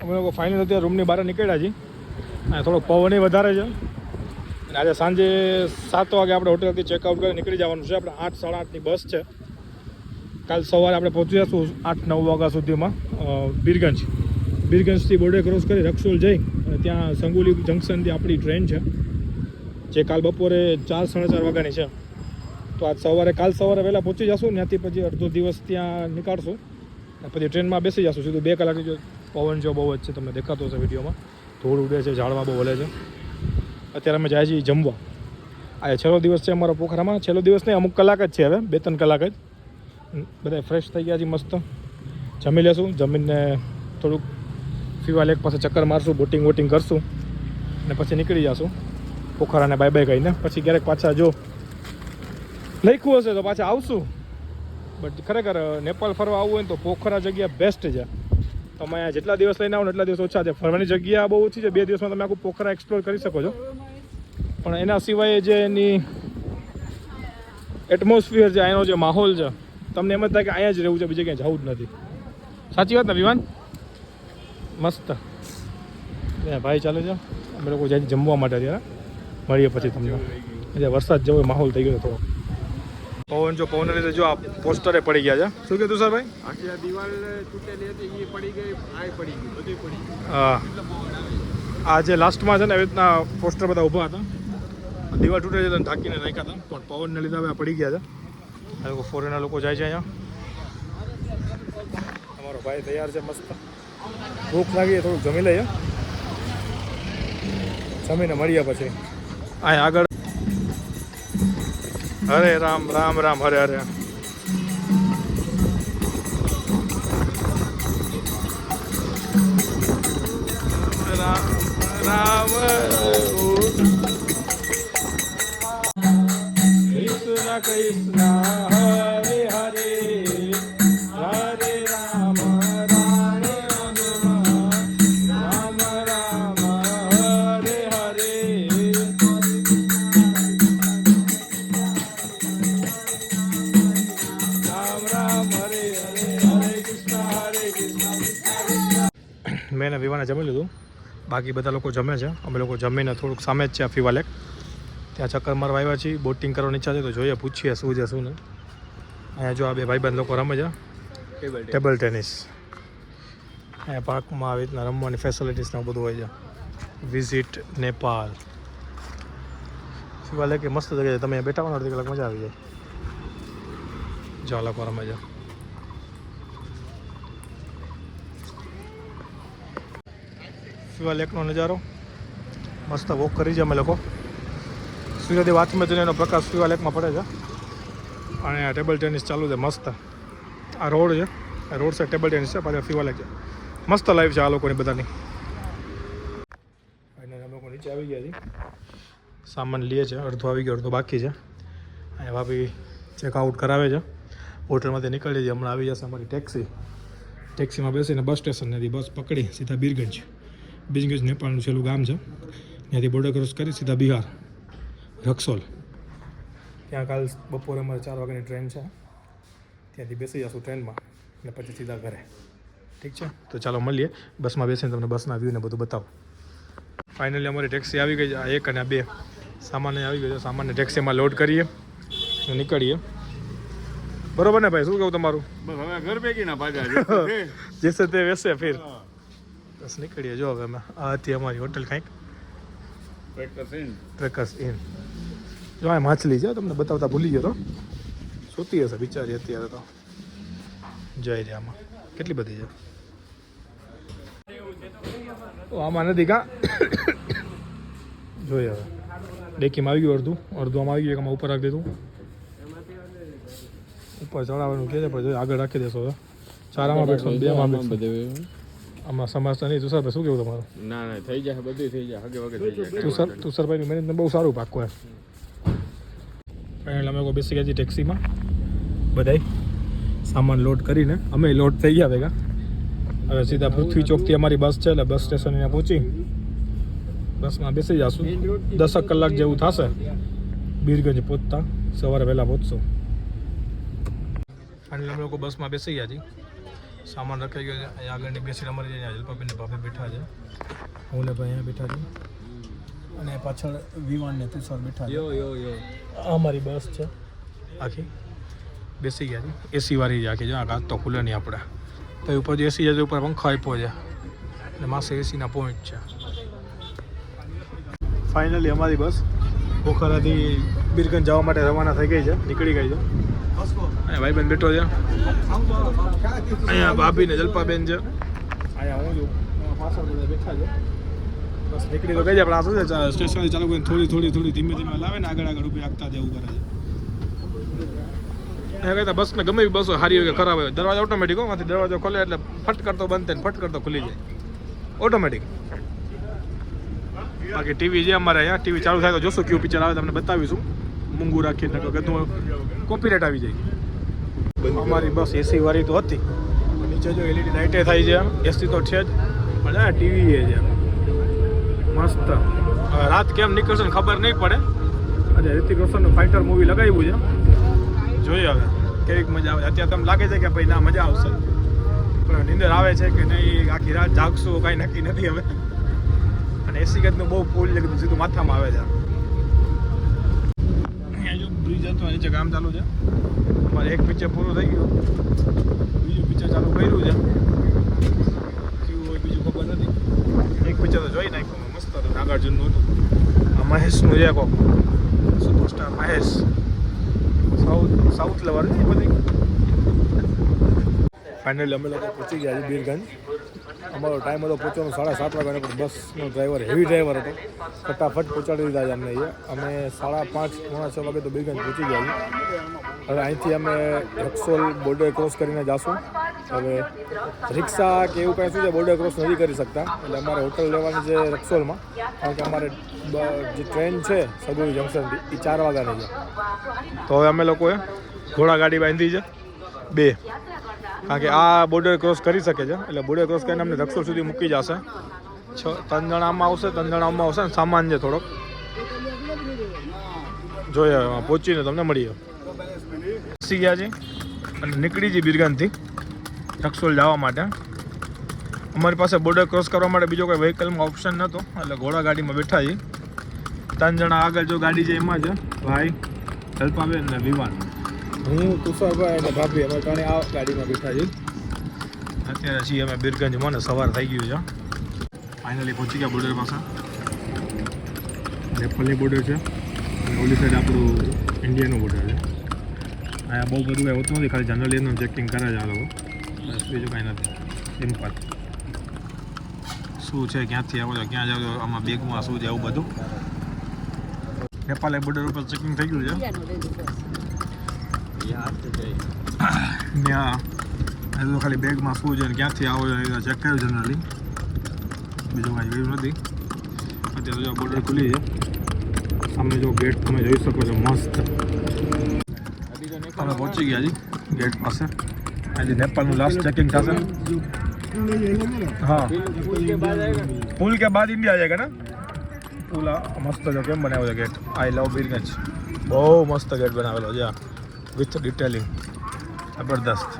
અમે લોકો ફાઇનલ અત્યારે રૂમની બહાર નીકળ્યા છીએ અને થોડોક પવન વધારે છે અને આજે સાંજે 7 વાગે આપણે હોટલથી ચેકઆઉટ કરી નીકળી જવાનું છે. આપણે 8 સાડા 8ની બસ છે. કાલ સવારે આપણે પહોંચી જઈશું 8-9 વાગ્યા સુધીમાં બીરગંજથી બોર્ડર ક્રોસ કરી રક્સોલ જઈ અને ત્યાં સંગુલી જંકશનથી આપણી ટ્રેન છે જે કાલ બપોરે 4-4:30 વાગ્યાની છે. તો આજ કાલ સવારે વહેલા પહોંચી જશું. ત્યાંથી પછી અડધો દિવસ ત્યાં નીકાળશું અને પછી ટ્રેનમાં બેસી જશું સીધું 2 કલાકની. જો પવન જો બહુ જ છે, તમને દેખાતો હશે વિડીયોમાં. ધૂળ ઉડે છે, ઝાડમાં બહુ હલે છે. અત્યારે અમે જાય છીએ જમવા. આજે છેલ્લો દિવસ છે અમારો પોખરામાં. છેલ્લો દિવસ નહીં, અમુક કલાક જ છે, હવે 2-3 કલાક જ. બધા ફ્રેશ થઈ ગયા છે, મસ્ત જમી લેશું. જમીને થોડુંક ફીવા લેક પાસે ચક્કર મારશું, બોટિંગ કરશું અને પછી નીકળી જશું પોખરાને બાય બાય કહીને. પછી ક્યારેક પાછા જો લખ્યું હશે તો પાછા આવશું. બટ ખરેખર નેપાળ ફરવા આવવું હોય ને તો પોખરા જગ્યા બેસ્ટ છે. તમે અહીંયા જેટલા દિવસ લઈને આવો ને એટલા દિવસ ઓછા છે. ફરવાની જગ્યા બહુ ઓછી છે. 2 દિવસમાં તમે આખું પોખરા એક્સપ્લોર કરી શકો છો. પણ એના સિવાય જે એની એટમોસ્ફિયર છે, એનો જે માહોલ છે, તમને એમ જ થાય કે અહીંયા જ રહેવું છે, બીજે ક્યાંય જવું જ નથી. સાચી વાત ને વિવાન? મસ્ત ભાઈ ચાલે છે. અમે લોકો જાય જમવા માટે અત્યારે. મળીએ પછી તમને. એટલે વરસાદ જેવો માહોલ થઈ ગયો થોડો. પવનને લીધે જો આ પોસ્ટરે પડી ગયા છે. શું કીધું સર ભાઈ? આખી દિવાલ તૂટેલી હતી, એ પડી ગઈ, આ પડી ગઈ, બધી પડી ગઈ. હા, આ જે લાસ્ટમાં છે ને એવી રીતના પોસ્ટર બધા ઊભા હતા. દિવાલ તૂટે છે ઢાંકીને નાખ્યા હતા, પણ પવનને લીધે હવે પડી ગયા છે. આ લોકો ફોરેનર લોકો જાય છે અહીંયા. અમારો ભાઈ તૈયાર છે મસ્ત. ભૂખ લાગી, થોડુંક જમી લઈએ. જમીને મળીએ પછી. અહીંયા આગળ હરે રામ રામ રામ હરે હરે. રામ રામ કૃષ્ણ કૃષ્ણ હરે હરે હરે રામ રામ રામ રામ હરે હરે. મેં વિવાને જમી લીધું. બાકી બધા લોકો જમે છે. અમે લોકો જમીને થોડુંક સામે જ છે ફીવા લેક, ત્યાં ચક્કર મારવા આવ્યા છીએ. બોટિંગ કરવાની ઈચ્છા છે તો જોઈએ, પૂછીએ શું છે શું નહીં. અહીંયા જો આ 2 ભાઈબંધ લોકો રમે છે ટેબલ ટેનિસ. અહીંયા પાર્કમાં આવી રીતના રમવાની ફેસિલિટીઝ ને બધું હોય છે. વિઝિટ નેપાળ. ફીવા લેક એ મસ્ત જગ્યા છે. તમે બેઠા હો ને અડધી કલાક મજા આવી જાય. જો લોકો રમે છે. ફીવા લેકનો નજારો મસ્ત. વોક કરી છે અમે લોકો. સૂર્યદેવ હાથમાં જઈને એનો પ્રકાશ ફીવા લેકમાં પડે છે અને આ ટેબલ ટેનિસ ચાલુ છે મસ્ત. આ રોડ છે, આ રોડ સાઈડ ટેબલ ટેનિસ છે, પાછળ ફીવા લેક છે. મસ્ત લાઈફ છે આ લોકોની બધાની. અને અમે લોકો નીચે આવી ગયા છીએ. સામાન લઈએ છે, અડધો આવી ગયો, અડધો બાકી છે. અહીંયા ભાભી ચેકઆઉટ કરાવે છે. હોટલમાંથી નીકળી જઈએ. હમણાં આવી જશે અમારી ટેક્સીમાં બેસીને બસ સ્ટેશનથી બસ પકડી સીધા બીરગંજ નેપાળનું છેલ્લું ગામ છે. ત્યાંથી બોર્ડર ક્રોસ કરી સીધા બિહાર રક્સોલ. ત્યાં કાલ બપોરે અમારે 4 વાગ્યાની ટ્રેન છે. ત્યાંથી બેસી જશું ટ્રેનમાં અને પછી સીધા ઘરે. ઠીક છે, તો ચાલો મળીએ. બસમાં બેસીને તમને બસના વ્યૂને બધું બતાવું. ફાઇનલી અમારી ટેક્સી આવી ગઈ છે. આ 1 અને 2 સામાન આવી ગયો છે. સામાનને ટેક્સીમાં લોડ કરીએ અને નીકળીએ. બરોબર ને ભાઈ? શું કહું તમારું? હવે ઘર ભેગી ના ભાગા જેસે તે વેસે ફિર. બસ નીકળીએ. જો હવે અમે આ હતી અમારી હોટલ કંઈક ટ્રેકર્સ ઇન. જો આ માછલી છે, તમને બતાવતા ભૂલી ગયો તો. સૂતી હશે બિચારી અત્યારે તો. જઈ રે આમાં કેટલી બધી છે. આમાં નથી કાં? જોઈએ હવે. ડેકીમાં આવી ગયું અડધું આમાં આવી ગયું. આમાં ઉપર રાખી દીધું. ઉપર ચડાવવાનું કહે છે પણ આગળ રાખી દેશો. હવે 4 બેઠો 2 બેઠો. આમાં સમાજતા નહીં. તુષારભાઈ શું કેવું તમારું? ના થઈ જાય, બધું થઈ જાય, હગે વગે થઈ જાય. તુષારભાઈની મેનેજમેન્ટ બહુ સારું પાકું એમ. ફાઇનલ અમે લોકો બેસી ગયા છીએ ટેક્સીમાં. બધાય સામાન લોડ કરીને અમે લોડ થઈ ગયા ભેગા. હવે સીધા પૃથ્વી ચોકથી અમારી બસ છે એટલે બસ સ્ટેશન અહીંયા પહોંચી બસમાં બેસી જશું. 10 કલાક જેવું થશે બીરગંજ પહોંચતા. સવારે વહેલા પહોંચશું. ફાઇનલી અમે લોકો બસમાં બેસી ગયા છીએ. સામાન રખાઈ ગયો છે. અહીંયા આગળની બેસી અમારી અહીંયા જલપાબેન ભાભી બેઠા છે, હું ને ભાઈ અહીંયા બેઠા છે, અને પાછળ વિવાન ને તુષાર બેઠા છે. આ અમારી બસ છે આખી, બેસી ગયા છે. એસી વાળી છે આખી, જો આ કાચ તો ખુલે નહીં આપણે તો ઉપર જે એસી છે ઉપર પંખો આપ્યો છે અને માસે એસીના પોઈન્ટ છે. ફાઇનલી અમારી બસ પોખરાથી બીરગંજ જવા માટે રવાના થઈ ગઈ છે, નીકળી ગઈ છે. અને ભાઈબંધ બેઠો છે, અહીંયા ભાભી ને જલપાબેન છે, અહીંયા હું છું, પાછળ બધા બેઠા છે. બસ નીકળી તો ગઈ છે, પણ આ શું છે સ્ટેશનથી ચાલુ કરીને થોડી ધીમે ધીમે લાવે ને આગળ ઊભી રાખતા જેવું કરે છે. એ કહેતા બસને ગમે એવી બસો સારી હોય કે ખરાબ હોય, દરવાજો ઓટોમેટિક હો, માંથી દરવાજો ખોલે એટલે ફટ કરતો બંધ થાય ને ફટ કરતો ખુલી જાય ઓટોમેટિક. બાકી ટીવી છે અમારે અહીંયા, ટીવી ચાલુ થાય તો જોશું કયું પિક્ચર આવે તમને બતાવીશું, મૂંગું રાખીને કીધું કોપીરાઇટ આવી જાય. અમારી બસ એસી વાળી તો હતી, નીચે જો એલઈડી લાઇટે થાય છે, એસી તો છે જ, પણ હા ટીવી એ છે મસ્ત. રાત કેમ નીકળશે ને ખબર નહીં પડે. આજે ઋતિક રોશનનું ફાઇટર મૂવી લગાવ્યું છે, જોઈએ હવે કેવીક મજા આવે. અત્યારે તમને લાગે છે કે ભાઈ ના મજા આવશે, પણ નીંદર આવે છે કે નહીં, આખી રાત જાગશું કાંઈ નક્કી નથી હવે. અને એસી ગતનું બહુ પુલ છે, સીધું માથામાં આવે છે. અહીંયા જો બ્રિજ હતો, નીચે કામ ચાલુ છે. અમારે એક પિક્ચર પૂરું થઈ ગયું, બીજું પિક્ચર ચાલુ કર્યું છે, કેવું હોય બીજું ખબર નથી. એક પિક્ચર તો જોઈ નાખ્યું, મસ્ત હતું, નાગાર્જુનનું હતું. આ મહેશનું છે કોક સુપરસ્ટાર મહેશ, સાઉથ લેવલ એ બધી. ફાઇનલી અમે લોકો પહોંચી ગયા છે બીરગંજ. અમારો ટાઈમ હતો પહોંચવાનો 7:30 વાગ્યાનો, પણ બસનો ડ્રાઈવર હેવી ડ્રાઈવર હતો, ફટાફટ પહોંચાડી દીધા છે અમને અહીંયા. અમે 5:30-6 વાગે તો બીરગંજ પહોંચી ગયા છીએ. હવે અહીંથી અમે રક્સોલ બોર્ડર ક્રોસ કરીને જઈશું. હવે રિક્ષા કે એવું કાંઈ શું છે બોર્ડર ક્રોસ નથી કરી શકતા, એટલે અમારે હોટલ લેવાની છે રક્સોલમાં, કારણ કે અમારે જે ટ્રેન છે સગોડી જંકશનથી એ 4 વાગ્યાની છે. તો હવે અમે લોકોએ ઘોડાગાડી બાંધી છે 2, કારણ કે આ બોર્ડર ક્રોસ કરી શકે છે, એટલે બોર્ડર ક્રોસ કરીને અમને રક્સોલ સુધી મૂકી જશે. 3 જણા આમાં આવશે, 3 જણા આમાં આવશે, ને સામાન છે થોડોક જોઈએ. પહોંચીને તમને મળીએ. બેસી ગયા છે અને નીકળી જઈએ બીરગંજથી રક્સોલ જવા માટે. અમારી પાસે બોર્ડર ક્રોસ કરવા માટે બીજો કોઈ વ્હીકલમાં ઓપ્શન નહોતો, એટલે ઘોડાગાડીમાં બેઠા છીએ. 3 જણા આગળ જો ગાડી છે એમાં છે ભાઈ, જલપાબેન ને વિવાન, હું તુષારભાઈ અને ભાભી, અમે ત્રણે આ ગાડીમાં બેઠા છીએ. અત્યારે છીએ અમે બીરગંજમાં ને સવાર થઈ ગયું છે. ફાઇનલી પહોંચી ગયા બોર્ડર પાસે. નેપાળની બોર્ડર છે અને ઓલી સાઈડ આપણું ઇન્ડિયાનું બોર્ડર છે. અહીંયા બહુ બધું કંઈ હોતું નથી, ખાલી જનરલ એનું ચેકિંગ કરે છે આ લોકો, બસ બીજું કાંઈ નથી. સિમ્પલ શું છે, ક્યાંથી આવો છો, ક્યાં જાવ છો, આમાં બેગમાં શું છે, એવું બધું. નેપાળ બોર્ડર ઉપર ચેકિંગ થઈ ગયું છે. ત્યાં તો ખાલી બેગમાં શું છે ને ક્યાંથી આવો છો એ ચેક કર્યું જનરલી, બીજું કાંઈ જોયું નથી. અત્યારે જો બોર્ડર ખુલી છે, સામે જો ગેટ તમે જોઈ શકો છો મસ્ત. અમે પહોંચી ગયા છીએ ગેટ પાસે. આજે નેપાળનું લાસ્ટ ચેકિંગ થશે. હા, પુલ કે બાદ ઇન્ડિયા જાયગા ના. પુલ મસ્ત જો કેમ બનાવ્યો છે ગેટ, આઈ લવ બીરગંજ. બહુ મસ્ત ગેટ બનાવેલો છે વિથ ડિટેલિંગ, જબરદસ્ત.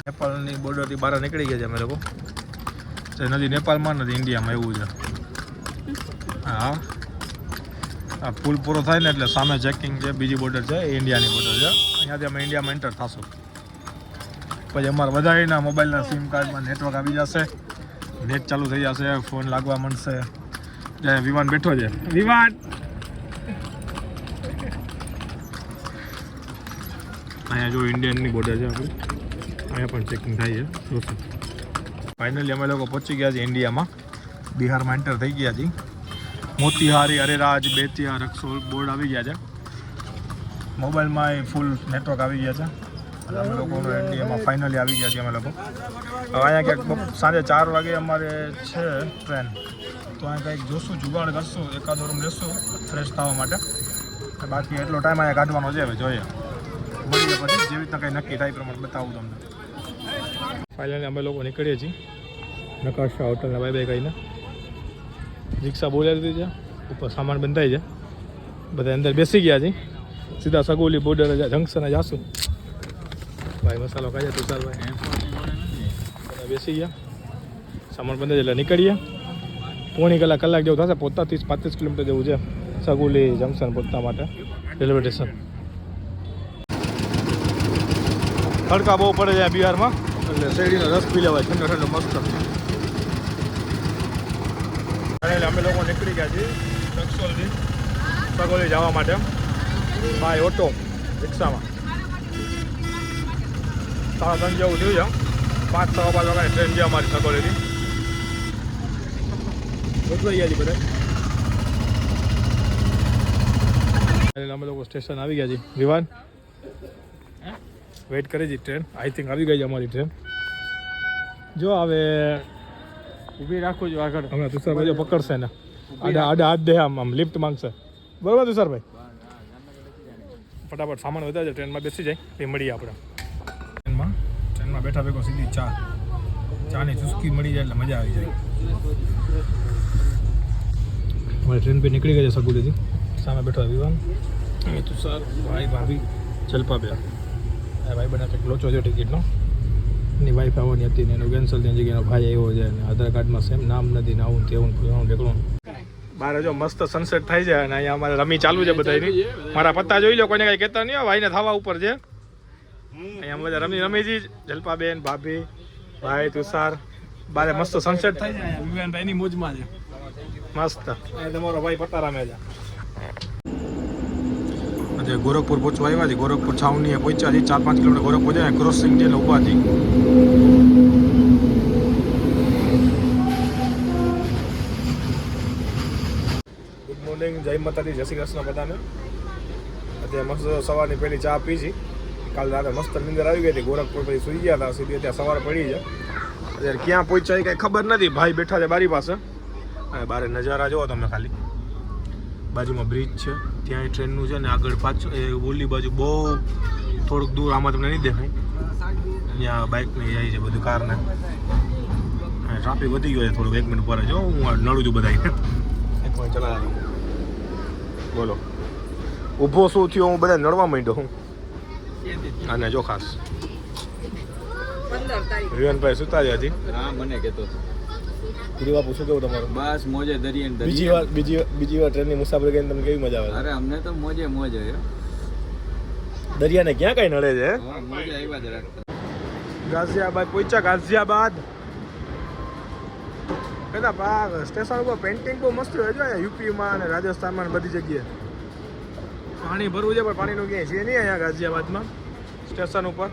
નેપાળની બોર્ડરથી બહાર નીકળી ગયા છે અમે લોકો. નથી નેપાળમાં નથી ઇન્ડિયામાં, એવું છે. હા, આ પુલ પૂરો થાય ને એટલે સામે ચેકિંગ છે, બીજી બોર્ડર છે એ ઇન્ડિયાની બોર્ડર છે. અહીંયાથી અમે ઇન્ડિયામાં એન્ટર થશું. પછી અમારા બધાના મોબાઈલના સિમ કાર્ડમાં નેટવર્ક આવી જશે, નેટ ચાલુ થઈ જશે, ફોન લાગવા માંડશે. વિમાન બેઠો છે, વિમાન અહીંયા જો ઇન્ડિયનની બોર્ડર છે આપણી, અહીંયા પણ ચેકિંગ થાય છે. જોશું. ફાઇનલી અમે લોકો પહોંચી ગયા છીએ ઇન્ડિયામાં, બિહારમાં એન્ટર થઈ ગયા છીએ. મોતીહારી, અરેરાજ, બેતિયા, રક્સોલ બોર્ડ આવી ગયા છે. મોબાઈલમાં ફૂલ નેટવર્ક આવી ગયા છે. અને અમે લોકો ઇન્ડિયામાં ફાઇનલી આવી ગયા છીએ અમે લોકો. હવે અહીંયા ક્યાંક સાંજે 4 વાગે અમારે છે ટ્રેન, તો અહીંયા કંઈક જોશું, જુગાડ કરશું, એકાદો રૂમ લેશું ફ્રેશ થવા માટે. બાકી એટલો ટાઈમ અહીંયા કાઢવાનો છે, હવે જોઈએ મળીએ પછી જેવી રીતના કંઈ નક્કી થાય પ્રમાણે બતાવું તમને. ફાઇનલી અમે લોકો નીકળીએ છીએ નકાશા હોટલના બાય બાય કહીને. રિક્ષા બોલાવી દીધી છે, ઉપર સામાન બંધાઈ છે, બધા અંદર બેસી ગયા છે. સીધા સગોલી બોર્ડર જંકશને જાશું. ભાઈ મસાલો ખાઈ જાય તુષારભાઈ. બેસી ગયા, સામાન બંધ એટલે નીકળીએ. પોણી કલાક જેવું થશે, પહોંચતા 30-35 કિલોમીટર જેવું છે સગુલી જંકશન પહોંચતા માટે રેલવે સ્ટેશન. તડકા બહુ પડે છે બિહારમાં, એટલે શેરડીનો રસ પી લેવાય ઠંડો ઠંડો મસ્ત. એટલે અમે લોકો નીકળી ગયા છીએ નકસોલથી સગોલી જવા માટે બાય ઓટો રિક્ષામાં. 3:30 જેવું થયું છે, 5-5 વાગ્યાની ટ્રેન છે અમારી સગોલીથી. ગોઠવાઈ ગયા છીએ બધા. એટલે અમે લોકો સ્ટેશન આવી ગયા છીએ. વિવાન વેઇટ કરી છે ટ્રેન, આઈ થિંક આવી ગઈ છે અમારી ટ્રેન. જો હવે ઊભી રાખું છું આગળ. હમણાં તુષારભાઈ જો પકડશે ને આડા હાથ દે, આમ લિફ્ટ માંગશે. બરોબર તુષારભાઈ? ફટાફટ સામાન વધારે છે, ટ્રેનમાં બેસી જાય એ મળીએ આપણે. ટ્રેનમાં બેઠા ભેગો સીધી ચાની ચુસ્કી મળી જાય એટલે મજા આવી જાય. અમારી ટ્રેન પર નીકળી ગઈ છે સગુલીથી. સામે બેઠો વિવાન, તુષાર, ભાઈ, ભાભી, જલપાબેન. ભાઈ બને કંઈક લોચો છે ટિકિટનો. એની વાઈફ આવવાની હતી ને એનું કેન્સલ થઈને જગ્યાનો ભાઈ આવ્યો છે અને આધાર કાર્ડમાં સેમ નામ નથી ને આવું તેવું ઢેકણું. બહાર જો મસ્ત સનસેટ થાય છે અને અહીંયા અમારે રમી ચાલુ છે બધાની. મારા પત્તા જોઈ લો, કોઈને કાંઈ કહેતા નહીં, ભાઈને થવા ઉપર છે. અહીંયા બધા રમી છે, જલપાબેન, ભાભી, ભાઈ, તુષાર. બારે મસ્ત સનસેટ થાય છે. વિવાનભાઈની મોજમાં છે મસ્ત. તમારો ભાઈ પત્તા રમે છે. ગોરખપુર પહોંચવા આવ્યા છે. ગોરખપુર છાવણીએ પહોંચ્યા છે. 4-5 કિલોમીટર ગોરખપુર જાય ક્રોસિંગ છે એટલે ઊભા હતી. ગુડ મોર્નિંગ, જય માતાજી, જય શ્રી કૃષ્ણ બધાને. અત્યારે મસ્ત સવારની પહેલી ચા પી છે. કાલ રાતે મસ્ત નીંદર આવી ગઈ હતી. ગોરખપુર પછી સુઈ ગયા હતા, સીધી અત્યારે સવારે પડી છે. અત્યારે ક્યાં પહોંચ્યા કંઈ ખબર નથી. ભાઈ બેઠા છે બારી પાસે અને બારે નજારા જોવો તમે ખાલી. બાજુમાં બ્રિજ છે, ત્યાં ટ્રેનનું છે ને આગળ પાછું એ ઓલી બાજુ બહુ થોડુંક દૂર, આમાં તમને નહીં દેખાય. ત્યાં બાઇકને જાય છે બધું, કારને. ટ્રાફિક વધી ગયો છે થોડુંક. 1 મિનિટ પર જો હું નડું છું બધા. ચલા બોલો, ઊભો શું થયો હું બધા નડવા માંડ્યો હું. અને જો ખાસ વિવાનભાઈ સુતા જ હતી. હા, મને કહેતો ગીરી બાપુ શું કેવું તમારું? બસ મોજે દરિયન બીજી વાર ટ્રેનની મુસાફરી કરીને તમને કેવી મજા આવે? અરે અમને તો મોજે મોજ હોય. દરિયાને ક્યાં કઈ નડે છે? મોજે આવ્યા જ રાખતા. ગાઝિયાબાદ પહોંચ્યા. ગાઝિયાબાદ કદા પાક સ્ટેશન ઉપર પેન્ટિંગ બહુ મસ્ત હોય છે યુપીમાં અને રાજસ્થાનમાં બધી જગ્યાએ. પાણી ભરવું છે પણ પાણીનું ક્યાંય છે નહીં અહીંયા ગાઝિયાબાદમાં સ્ટેશન ઉપર.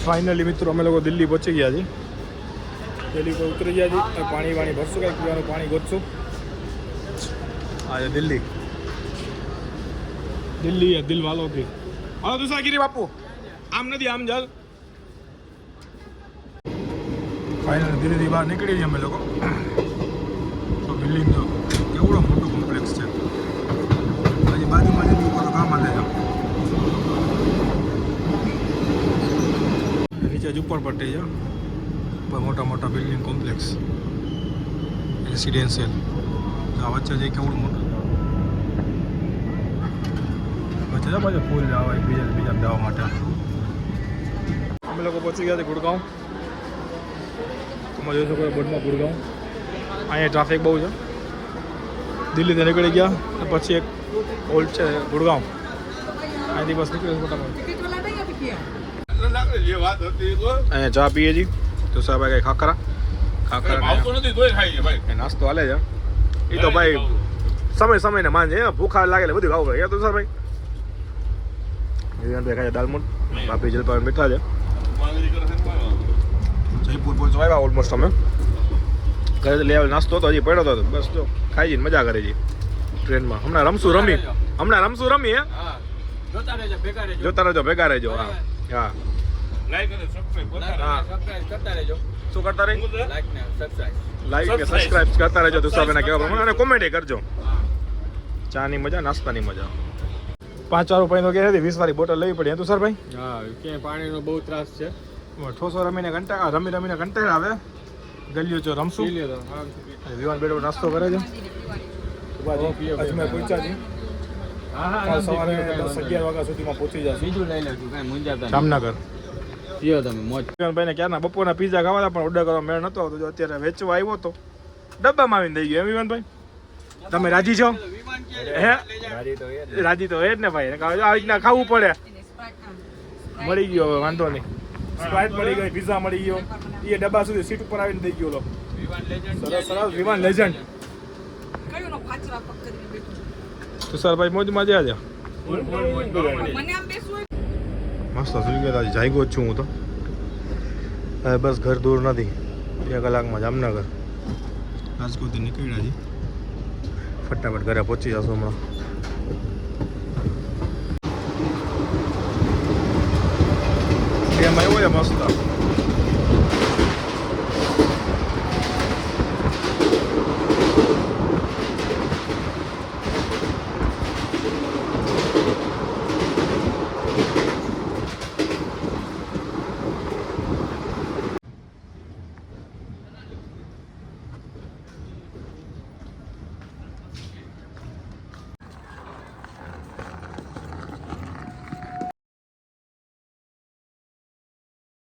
ફાઇનલી મિત્રો અમે લોકો દિલ્હી પહોંચી ગયા છીએ. દિલ્હી પર ઉતરી ગયા છીએ. પાણી ભરશું, કંઈક પીવાનું પાણી ગોતશું. આજે દિલ્હી એ દિલ વાલો થી. હાલો તુષારગીરી બાપુ, આમ નથી આમ ચાલ. ફાઇનલી દિલ્હીથી બહાર નીકળી છીએ અમે લોકો. તો દિલ્હીનો કેવડો મોટો કોમ્પ્લેક્સ છે. હજી બાજુમાં જઈને ઉપર તો કામ હાલે છે. નીચે ઝુંપડપટ્ટી છે, મોટા મોટા બિલ્ડિંગ કોમ્પ્લેક્સ રેસિડેન્શિયલ. તો આ વચ્ચે જઈ કેવડું મોટું વચ્ચે છે પાછું ફૂલ જવા બીજા જવા માટે. અમે લોકો પહોંચી ગયા છે ગુડગાંવ. તમે જોઈ શકો બોર્ડમાં ગુડગાંવ. અહીંયા ટ્રાફિક બહુ છે. દિલ્હીથી નીકળી ગયા પછી એક ઓલ્ડ છે ગુડગાંવ. અહીંથી બસ નીકળી ફટાફટ. અહીંયા ચા પીએ છીએ. તો સાહેબ કઈ ખાખરા નાસ્તો હાલે છે. એ તો ભાઈ સમય ને માંજે. ભૂખા લાગે એટલે બધું ખાવું પડે. તો સર ભાઈ વિવાનભાઈ ખાય દાલમૂટ, બાપી જલપાબેન બેઠા છે. જયપુર પહોંચવા આવ્યા ઓલમોસ્ટ અમે. ઘરે લઈ આવેલ નાસ્તો હતો, હજી પડ્યો હતો. બસ જો ખાઈ જઈને મજા કરી છે ટ્રેનમાં. હમણાં રમશું રમી હે. જોતા રહેજો, ભેગા રહેજો. હા હા, શું કરતા રહી? લાઈક ને સબસ્ક્રાઇબ કરતા રહેજો તુષારભાઈના કહેવા પ્રમાણે. અને કોમેન્ટ કરજો. ચાની મજા, નાસ્તાની મજા. 5 રૂપિયા તો કે હતી 20 વાળી બોટલ લેવી પડી. તુષારભાઈ હા, ક્યાંય પાણીનો બહુ ત્રાસ છે. ઠોસો રમીને કંટાળ આવે. ગલીઓ ચો રમશું. વિવાન બેડો નાસ્તો કરે છે. અજમેર પહોંચ્યા છીએ. હા કાલ સવારે 10-11 વાગ્યા સુધીમાં પહોંચી જશું બીજું લઈ લેજો કાંઈ મુંજાતા નહીં. જામનગર. પીઓ તમે મોજ. ભાઈને ક્યારના બપોરના પીઝા ખાવા પણ ઓર્ડર કરવા મેળ નતો આવતો. જો અત્યારે વેચવા આવ્યો તો ડબ્બામાં આવીને થઈ ગયો. એમ વિવાનભાઈ તમે રાજી છો? હે રાજી તો એ જ ને ભાઈ. આવી રીતના ખાવું પડે. મળી ગયો હવે વાંધો નહીં. સ્પ્રાઇટ મળી ગઈ, પીઝા મળી ગયો. એ ડબ્બા સુધી સીટ ઉપર આવીને થઈ ગયો. સરસ સરસ વિમાન લેજન્ડ. તુષારભાઈ મોજમાં જ આજે મસ્ત સુઈ ગયા. જાગ્યો જ છું હું તો. હવે બસ ઘર દૂર નથી, 2 કલાકમાં જામનગર. રાજકોટથી નીકળ્યા છીએ, ફટાફટ ઘરે પહોંચી જશું હમણાં. એમ આવ્યો છે મસ્ત.